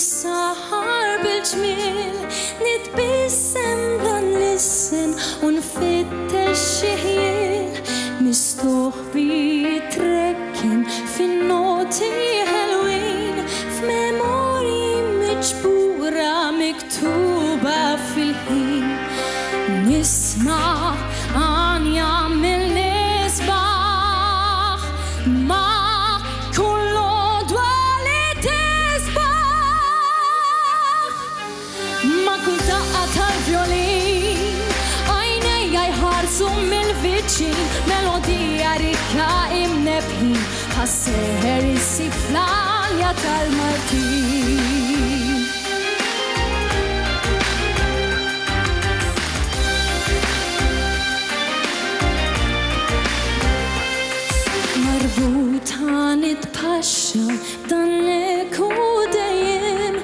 Fis-saħar bil-ġmiel nitbissem dan l-isem u nfittex xi ħiel mistuħ bitrekken fin-noti ħelwin f'memorji miġbura miktuba fil-ħin nisma' għanja mill-nisbaħ ma' kull odwa li tisbaħ ma' kull daqqa tal-violin għajnejja jħarsu mill-viċin melodija rikka imnebħin ħasseħer issib fl-għalja tal-Maltin. Marbuta nitpaxxa dan l-eku dejjem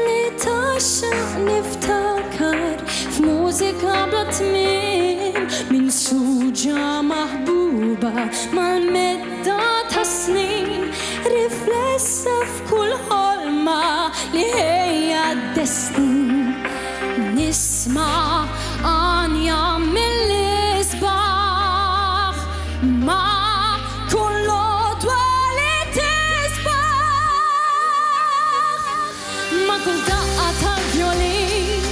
nitaxxa niftakar f'mużika bla tmiem min suġa maħbuba mal-medda ta' snin riflessa f'kull ħolma li ħejja d-destin nisma' għanja mill-isbaħ ma' kull daqqa tal-violin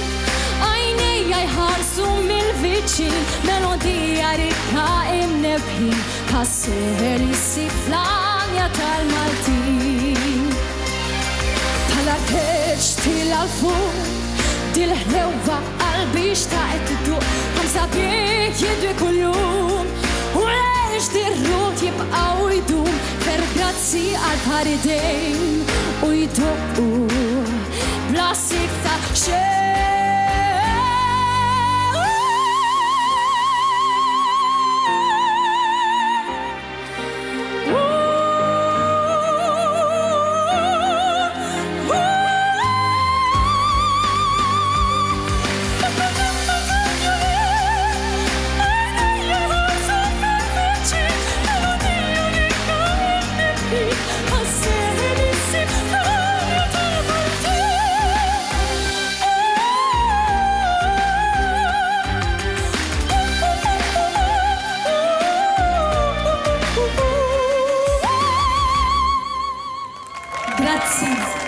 għajnejja jħarsu mill-viċin melodija rikka imnebħin ħasseħer issib fl-għalja tal-Maltin tal-arteġ til-għalfun dil-ħlewa qalbi xtaqet idduq ħamsa bik jidwi kull-jum u lex dirrut jibqaw jdum fer grazzi għal-paridejn u jduqqu bla sikta xejn. Grazie.